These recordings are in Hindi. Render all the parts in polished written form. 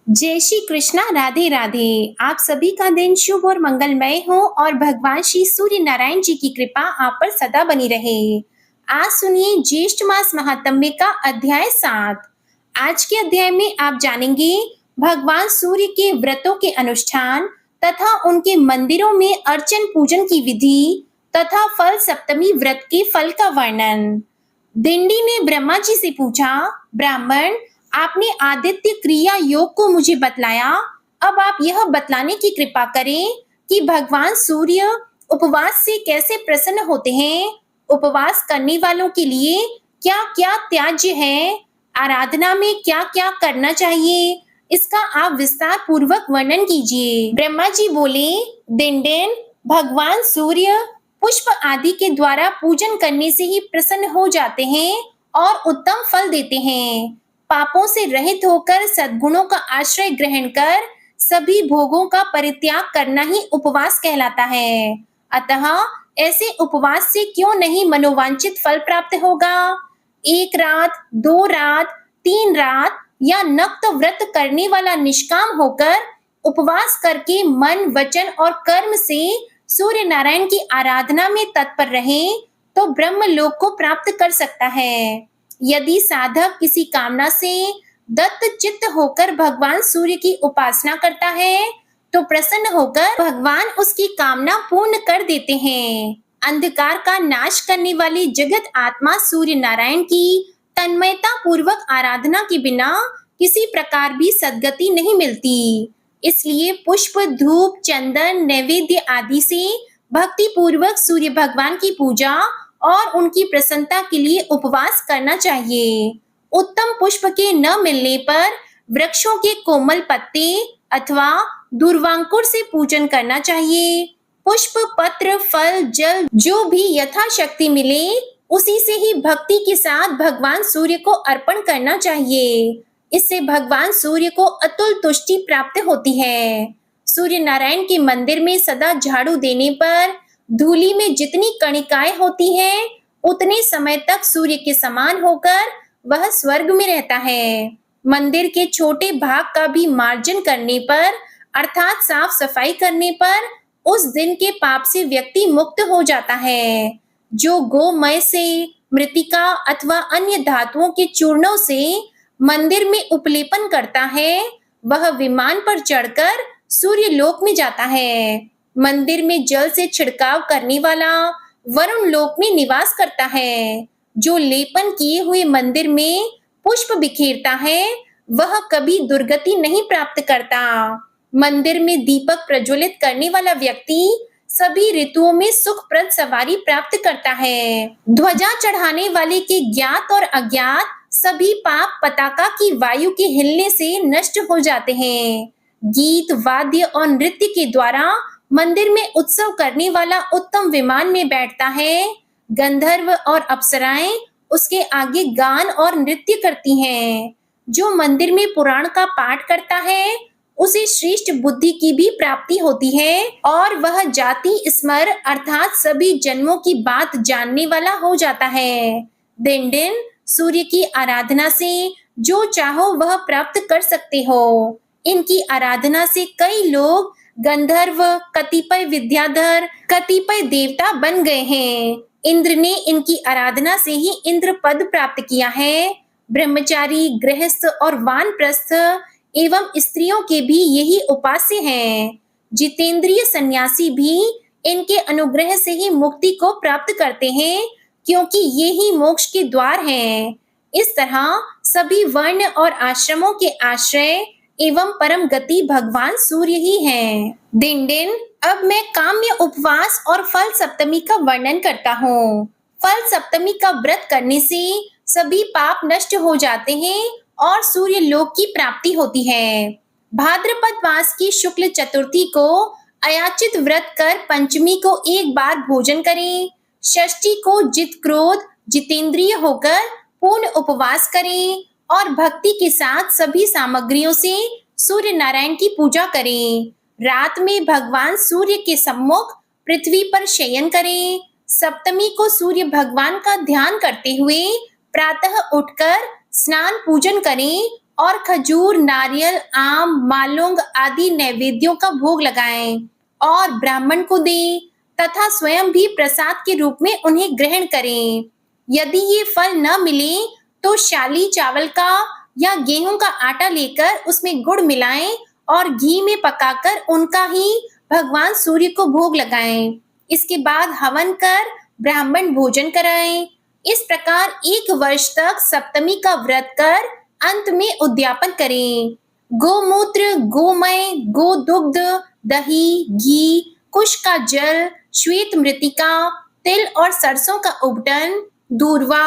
जय श्री कृष्णा, राधे राधे। आप सभी का दिन शुभ और मंगलमय हो और भगवान श्री सूर्य नारायण जी की कृपा आप पर सदा बनी रहे। आज सुनिए ज्येष्ठ मास महात्म्य का अध्याय 7। आज के अध्याय में आप जानेंगे भगवान सूर्य के व्रतों के अनुष्ठान तथा उनके मंदिरों में अर्चन पूजन की विधि तथा फल सप्तमी व्रत के फल का वर्णन। दिंडी ने ब्रह्मा जी से पूछा, ब्राह्मण, आपने आदित्य क्रिया योग को मुझे बतलाया, अब आप यह बतलाने की कृपा करें कि भगवान सूर्य उपवास से कैसे प्रसन्न होते हैं। उपवास करने वालों के लिए क्या क्या त्याज्य है, आराधना में क्या क्या करना चाहिए, इसका आप विस्तार पूर्वक वर्णन कीजिए। ब्रह्मा जी बोले, दिंडन, भगवान सूर्य पुष्प आदि के द्वारा पूजन करने से ही प्रसन्न हो जाते हैं और उत्तम फल देते हैं। पापों से रहित होकर सद्गुणों का आश्रय ग्रहण कर सभी भोगों का परित्याग करना ही उपवास कहलाता है। अतः ऐसे उपवास से क्यों नहीं मनोवांछित फल प्राप्त होगा। 1 रात, 2 रात, 3 रात या नक्त व्रत करने वाला निष्काम होकर उपवास करके मन, वचन और कर्म से सूर्य नारायण की आराधना में तत्पर रहे तो ब्रह्म लोक को प्राप्त कर सकता है। यदि साधक किसी कामना से दत्त चित्त होकर भगवान सूर्य की उपासना करता है तो प्रसन्न होकर भगवान उसकी कामना पूर्ण कर देते हैं। अंधकार का नाश करने वाली जगत आत्मा सूर्य नारायण की तन्मयता पूर्वक आराधना के बिना किसी प्रकार भी सद्गति नहीं मिलती। इसलिए पुष्प, धूप, चंदन, नैवेद्य आदि से भक्ति पूर्वक सूर्य भगवान की पूजा और उनकी प्रसन्नता के लिए उपवास करना चाहिए। उत्तम पुष्प के न मिलने पर वृक्षों के कोमल पत्ते अथवा दूर्वांकुर से पूजन करना चाहिए। पुष्प, पत्र, फल, जल जो भी यथाशक्ति मिले उसी से ही भक्ति के साथ भगवान सूर्य को अर्पण करना चाहिए। इससे भगवान सूर्य को अतुल तुष्टि प्राप्त होती है। सूर्य नारायण के मंदिर में सदा झाड़ू देने पर धूलि में जितनी कणिकाएं होती हैं, उतने समय तक सूर्य के समान होकर वह स्वर्ग में रहता है। मंदिर के छोटे भाग का भी मार्जन करने पर अर्थात साफ सफाई करने पर उस दिन के पाप से व्यक्ति मुक्त हो जाता है। जो गोमय से, मृतिका अथवा अन्य धातुओं के चूर्णों से मंदिर में उपलेपन करता है, वह विमान पर चढ़कर सूर्य लोक में जाता है। मंदिर में जल से छिड़काव करने वाला वरुण लोक में निवास करता है। जो लेपन किए हुए मंदिर में पुष्प बिखेरता है, वह कभी दुर्गति नहीं प्राप्त करता। मंदिर में दीपक प्रज्वलित करने वाला व्यक्ति सभी ऋतुओं में सुखप्रद सवारी प्राप्त करता है। ध्वजा चढ़ाने वाले के ज्ञात और अज्ञात सभी पाप पताका की वायु के हिलने से नष्ट हो जाते हैं। गीत, वाद्य और नृत्य के द्वारा मंदिर में उत्सव करने वाला उत्तम विमान में बैठता है। गंधर्व और अप्सराएं उसके आगे गान और नृत्य करती हैं। जो मंदिर में पुराण का पाठ करता है उसे श्रेष्ठ बुद्धि की भी प्राप्ति होती है और वह जाति स्मर अर्थात सभी जन्मों की बात जानने वाला हो जाता है। दिन दिन सूर्य की आराधना से जो चाहो वह प्राप्त कर सकते हो। इनकी आराधना से कई लोग गंधर्व, कतिपय विद्याधर, कतिपय देवता बन गए हैं। इंद्र ने इनकी आराधना से ही इंद्र पद प्राप्त किया है। ब्रह्मचारी, गृहस्थ और वानप्रस्थ एवं स्त्रियों के भी यही उपास्य हैं। जितेंद्रिय सन्यासी भी इनके अनुग्रह से ही मुक्ति को प्राप्त करते हैं, क्योंकि ये ही मोक्ष के द्वार हैं। इस तरह सभी वर्ण और आश्रमों के आश्रय एवं परम गति भगवान सूर्य ही हैं। दिन दिन अब मैं काम्य उपवास और फल सप्तमी का वर्णन करता हूँ। फल सप्तमी का व्रत करने से सभी पाप नष्ट हो जाते हैं और सूर्य लोक की प्राप्ति होती है। भाद्रपद मास की शुक्ल चतुर्थी को अयाचित व्रत कर पंचमी को एक बार भोजन करें। षष्ठी को जित क्रोध जितेंद्रिय होकर पूर्ण उपवास करें और भक्ति के साथ सभी सामग्रियों से सूर्य नारायण की पूजा करें। रात में भगवान सूर्य के सम्मुख पृथ्वी पर शयन करें। सप्तमी को सूर्य भगवान का ध्यान करते हुए प्रातः उठकर स्नान पूजन करें और खजूर, नारियल, आम, मालूंग आदि नैवेद्यों का भोग लगाएं और ब्राह्मण को दें तथा स्वयं भी प्रसाद के रूप में उन्हें ग्रहण करें। यदि ये फल न मिले तो शाली चावल का या गेहूं का आटा लेकर उसमें गुड़ मिलाएं और घी में पकाकर उनका ही भगवान सूर्य को भोग लगाएं। इसके बाद हवन कर ब्राह्मण भोजन कराएं। इस प्रकार 1 वर्ष तक सप्तमी का व्रत कर अंत में उद्यापन करें। गोमूत्र, गोमय, गोदुग्ध, दही, घी, कुश का जल, श्वेत मृतिका, तिल और सरसों का उबटन, दूर्वा,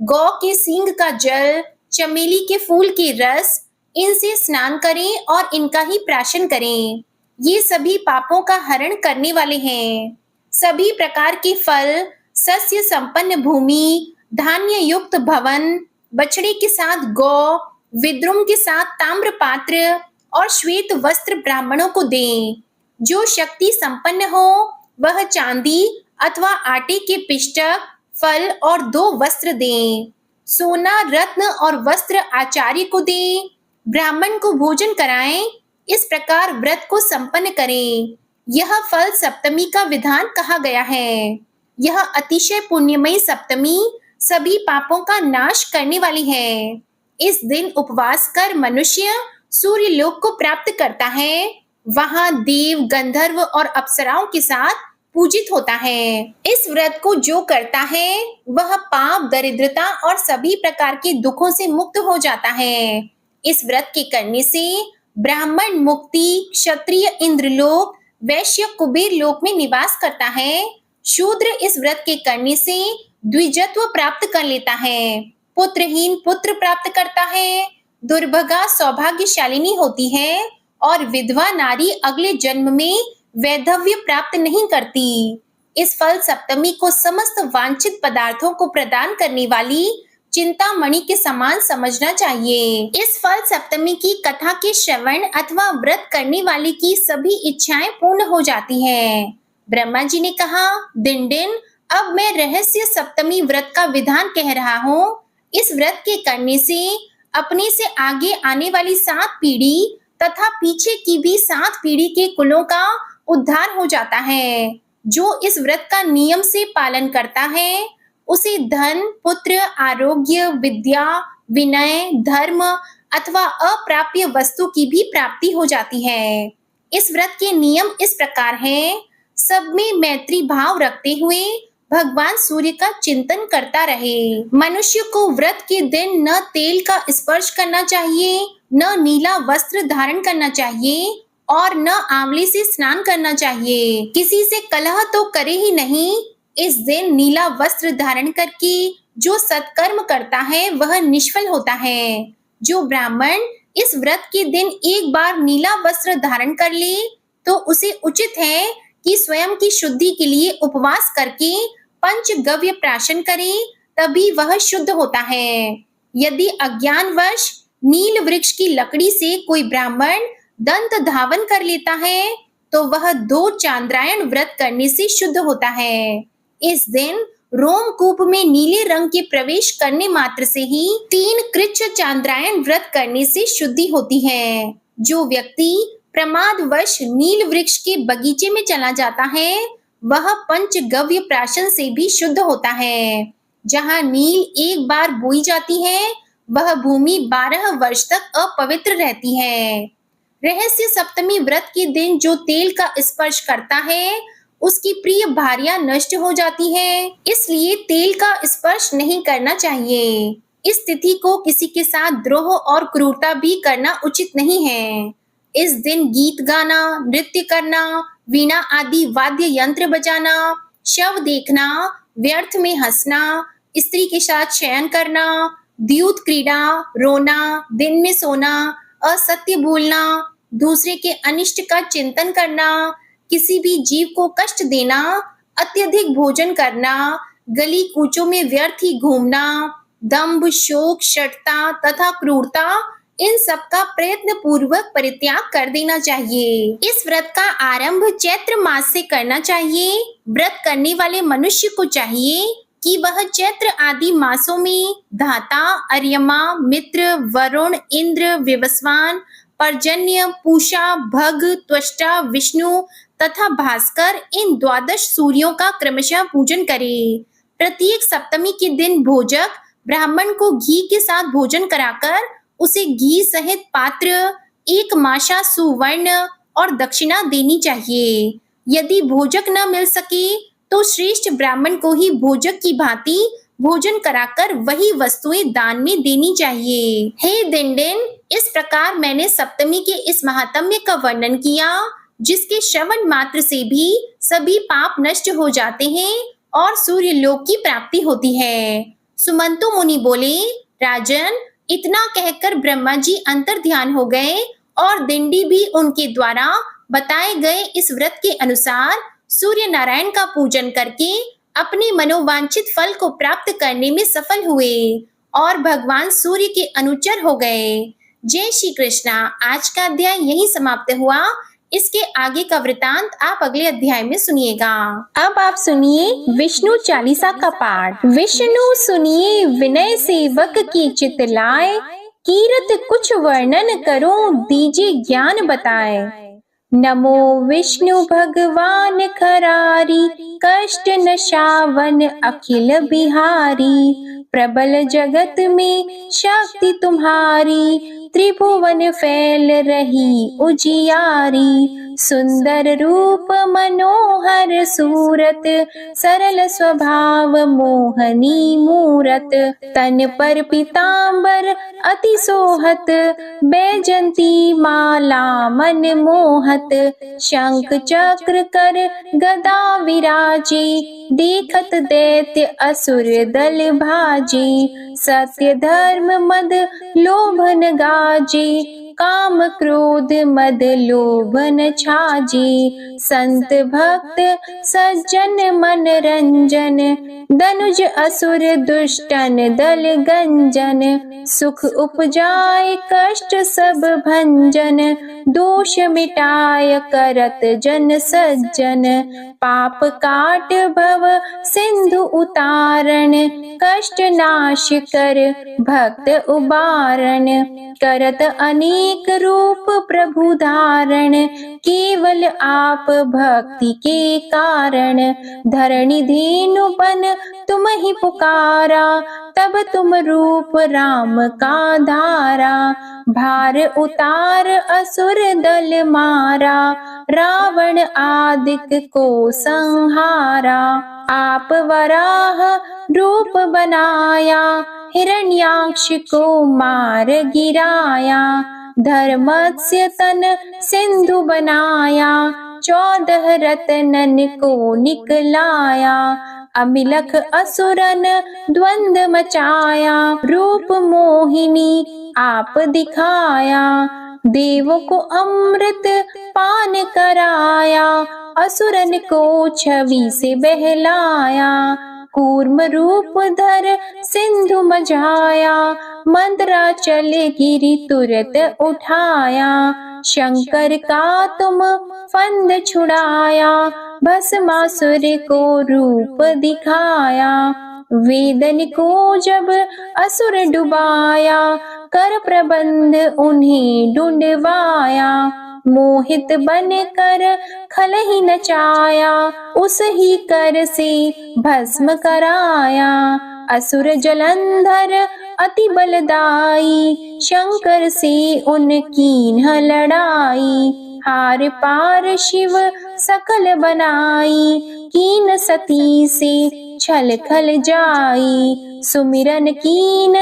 गौ के सींग का जल, चमेली के फूल के रस, इनसे स्नान करें और इनका ही प्राशन करें। ये सभी पापों का हरण करने वाले हैं। सभी प्रकार के फल, सस्य संपन्न भूमि, धान्य युक्त भवन, बछड़े के साथ गौ, विद्रुम के साथ ताम्र पात्र और श्वेत वस्त्र ब्राह्मणों को दें। जो शक्ति संपन्न हो वह चांदी अथवा आटे के पिष्टक, फल और 2 वस्त्र दें। सोना, रत्न और वस्त्र आचार्य को दें। ब्राह्मण को भोजन कराएं। इस प्रकार व्रत को संपन्न करें। यह फल सप्तमी का विधान कहा गया है। यह अतिशय पुण्यमयी सप्तमी सभी पापों का नाश करने वाली है। इस दिन उपवास कर मनुष्य सूर्य लोक को प्राप्त करता है। वहां देव, गंधर्व और अप्सराओं के साथ पूजित होता है। इस व्रत को जो करता है वह पाप, दरिद्रता और सभी प्रकार के दुखों से मुक्त हो जाता है। इस व्रत के करने से ब्राह्मण मुक्ति, क्षत्रिय इंद्रलोक, वैश्य कुबेर लोक में निवास करता है। शूद्र इस व्रत के करने से द्विजत्व प्राप्त कर लेता है। पुत्रहीन पुत्र प्राप्त करता है। दुर्भगा सौभाग्यशालिनी होती है और विधवा नारी अगले जन्म में वैधव्य प्राप्त नहीं करती। इस फल सप्तमी को समस्त वांछित पदार्थों को प्रदान करने वाली चिंतामणि के समान समझना चाहिए। इस फल सप्तमी की कथा के श्रवण अथवा व्रत करने वाले की सभी इच्छाएं पूर्ण हो जाती हैं। ब्रह्मा जी ने कहा, दिन दिन अब मैं रहस्य सप्तमी व्रत का विधान कह रहा हूँ। इस व्रत के करने से अपने से आगे आने वाली 7 पीढ़ी तथा पीछे की भी 7 पीढ़ी के कुलों का उद्धार हो जाता है। जो इस व्रत का नियम से पालन करता है उसे धन, पुत्र, आरोग्य, विद्या, विनय, धर्म अथवा अप्राप्य वस्तु की भी प्राप्ति हो जाती है। इस व्रत के नियम इस प्रकार हैं। सब में मैत्री भाव रखते हुए भगवान सूर्य का चिंतन करता रहे। मनुष्य को व्रत के दिन न तेल का स्पर्श करना चाहिए, न नीला वस्त्र धारण करना चाहिए और न आंवले से स्नान करना चाहिए। किसी से कलह तो करे ही नहीं। इस दिन नीला वस्त्र धारण करके जो सत्कर्म करता है वह निष्फल होता है। जो ब्राह्मण इस व्रत के दिन एक बार नीला वस्त्र धारण कर ले तो उसे उचित है कि स्वयं की शुद्धि के लिए उपवास करके पंचगव्य प्राशन करे, तभी वह शुद्ध होता है। यदि अज्ञानवश नील वृक्ष की लकड़ी से कोई ब्राह्मण दंत धावन कर लेता है तो वह 2 चांद्रायण व्रत करने से शुद्ध होता है। इस दिन रोमकूप में नीले रंग के प्रवेश करने मात्र से ही 3 कृच्छ चांद्रायण व्रत करने से शुद्धि होती है। जो व्यक्ति प्रमादवश नील वृक्ष के बगीचे में चला जाता है वह पंचगव्य प्राशन से भी शुद्ध होता है। जहाँ नील एक बार बोई जाती है वह भूमि 12 वर्ष तक अपवित्र रहती है। रहस्य सप्तमी व्रत के दिन जो तेल का स्पर्श करता है उसकी प्रिय भार्या नष्ट हो जाती है, इसलिए तेल का स्पर्श नहीं करना चाहिए। इस तिथि को किसी के साथ द्रोह और क्रूरता भी करना उचित नहीं है। इस दिन गीत गाना, नृत्य करना, वीणा आदि वाद्य यंत्र बजाना, शव देखना, व्यर्थ में हंसना, स्त्री के साथ शयन करना, द्यूत क्रीड़ा, रोना, दिन में सोना, असत्य बोलना, दूसरे के अनिष्ट का चिंतन करना, किसी भी जीव को कष्ट देना, अत्यधिक भोजन करना, गली कूचों में व्यर्थ ही घूमना, दंभ, शोक, शठता तथा क्रूरता, इन सब का प्रयत्न पूर्वक परित्याग कर देना चाहिए। इस व्रत का आरंभ चैत्र मास से करना चाहिए। व्रत करने वाले मनुष्य को चाहिए कि वह चैत्र आदि मासों में धाता, अर्यमा, मित्र, वरुण, इंद्र, विवस्वान, पर्जन्य, पूषा, भग, त्वष्टा, विष्णु तथा भास्कर इन 12 सूर्यों का क्रमशः पूजन करे। प्रत्येक सप्तमी के दिन भोजक ब्राह्मण को घी के साथ भोजन कराकर उसे घी सहित पात्र, एक माशा सुवर्ण और दक्षिणा देनी चाहिए। यदि भोजक न मिल सके तो श्रेष्ठ ब्राह्मण को ही भोजक की भांति भोजन कराकर वही वस्तुएं दान में देनी चाहिए। हे दिनदिन, इस प्रकार मैंने सप्तमी के इस महात्म्य का वर्णन किया, जिसके श्रवण मात्र से भी सभी पाप नष्ट हो जाते हैं और सूर्य लोक की प्राप्ति होती है। सुमंतु मुनि बोले, राजन, इतना कहकर ब्रह्मा जी अंतर ध्यान हो गए और दिंडी भी उनके द्वारा बताए गए इस व्रत के अनुसार सूर्य नारायण का पूजन करके अपने मनोवांछित फल को प्राप्त करने में सफल हुए और भगवान सूर्य के अनुचर हो गए। जय श्री कृष्णा। आज का अध्याय यही समाप्त हुआ। इसके आगे का वृतांत आप अगले अध्याय में सुनिएगा। अब आप सुनिए विष्णु चालीसा का पाठ। विष्णु सुनिए विनय सेवक की चित लाए, कीरत कुछ वर्णन करो दीजिए ज्ञान बताए। नमो विष्णु भगवान खरारी, कष्ट नशावन अखिल बिहारी। प्रबल जगत में शक्ति तुम्हारी, त्रिभुवन फैल रही उजियारी। सुंदर रूप मनोहर सूरत, सरल स्वभाव मोहनी मूरत। तन पर पीतांबर अति सोहत, बैजंती माला मन मोहत। शंख चक्र कर गदा विराजे, देखत दैत्य असुर दल भाजे। सत्य धर्म मद लोभन गाजे, काम क्रोध मद लोभन छाजे। संत भक्त सज्जन मन रंजन, धनुज असुर दुष्टन दल गंजन। सुख उपजाए कष्ट सब भंजन, दोष मिटाय करत जन सज्जन। पाप काट भव सिंधु उतारण, कष्ट नाश कर भक्त उबारण। करत अनेक रूप प्रभु धारण, केवल आप भक्ति के कारण। धरणी धेनु बन तुम ही पुकारा, तब तुम रूप राम का धारा। भार उतार असुर दल मारा, रावण आदिक को संहारा। आप वराह रूप बनाया, हिरण्याक्ष को मार गिराया। धर्मस्य तन सिंधु बनाया, 14 रत्नन को निकलाया। अमिलख असुरन द्वंद मचाया, रूप मोहिनी आप दिखाया। देवों को अमृत पान कराया, असुरन को छवि से बहलाया। कूर्म रूप धर सिंधु मझाया, मंदराचल गिरि तुरत उठाया। शंकर का तुम फंद छुड़ाया, भस्मासुर को रूप दिखाया। वेदन को जब असुर डुबाया, कर प्रबंध उन्हें ढूंढवाया। मोहित बन कर खल ही नचाया, उस ही कर से भस्म कराया। असुर जलंधर अति बलदाई, शंकर से उनकी लड़ाई। हार पार शिव सकल बनाई, कीन सती से छल खल जाई। सुमिरन कीन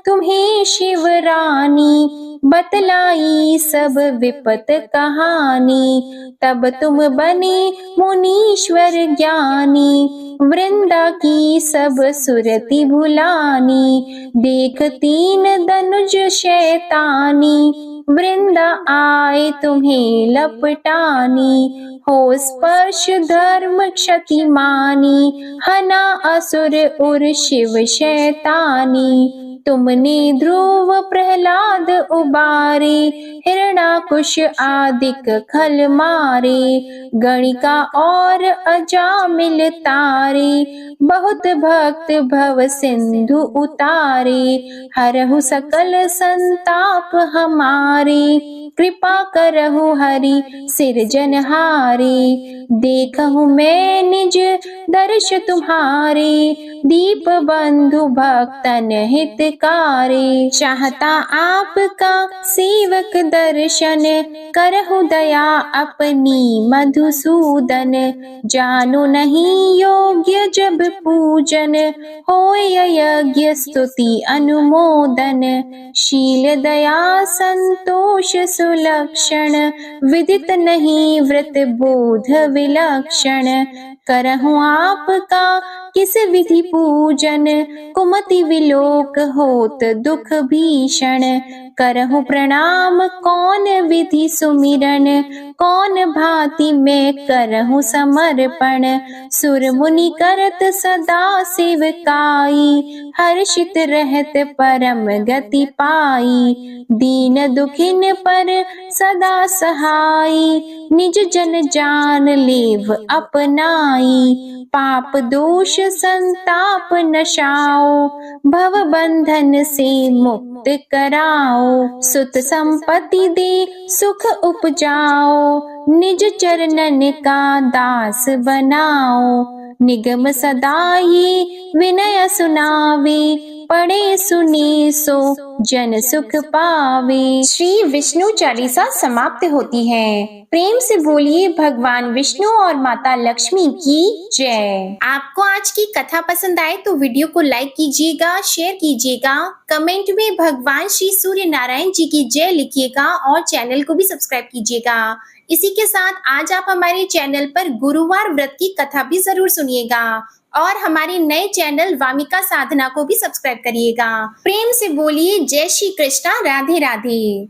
तुम्हें शिव रानी, बतलाई सब विपत कहानी। तब तुम बने मुनीश्वर ज्ञानी, वृंदा की सब सुरति भुलानी। देख 3 धनुज शैतानी, वृंदा आए तुम्हें लपटानी। हो स्पर्श धर्म क्षति मानी, हना असुर उर शिव शैतानी। तुमने ध्रुव प्रहलाद उबारे, हिरणाकुश आदिक खल मारे, गणिका और अजामिल तारे, बहुत भक्त भव सिंधु उतारे, हरहु सकल संताप हमारे, कृपा करहु हरि सिरजनहारे, देखहु मैं निज दर्श तुम्हारे, दीप बंधु भक्तन हितकारे, चाहता आपका सेवक दर्शन, करहु दया अपनी मधुसूदन, जानो नहीं योग्य जब पूजन, होय यज्ञ स्तुति अनुमोदन, शील दया संतोष सुलक्षण, विदित नहीं व्रत बोध विलक्षण, करहु आपका किस विधि पूजन, कुमति विलोक होत दुख भीषण, करहु प्रणाम कौन विधि सुमिरन, कौन भांति मैं करहु समर्पण, सुर मुनि करत सदा सेवकाई, हर्षित रहत परम गति पाई, दीन दुखिन पर सदा सहाई, निज जन जान लेव अपनाई, पाप दोष संताप नशाओ, भव बंधन से मुक्त कराओ, सुत संपत्ति दे सुख उपजाओ, निज चरणन का दास बनाओ, निगम सदा ये विनय सुनावे, पढ़े सुने सो जन सुख पावे। श्री विष्णु चालीसा समाप्त होती है। प्रेम से बोलिए भगवान विष्णु और माता लक्ष्मी की जय। आपको आज की कथा पसंद आए तो वीडियो को लाइक कीजिएगा, शेयर कीजिएगा, कमेंट में भगवान श्री सूर्य नारायण जी की जय लिखिएगा और चैनल को भी सब्सक्राइब कीजिएगा। इसी के साथ आज आप हमारे चैनल पर गुरुवार व्रत की कथा भी जरूर सुनिएगा और हमारे नए चैनल वामिका साधना को भी सब्सक्राइब करिएगा। प्रेम से बोलिए जय श्री कृष्णा, राधे राधे।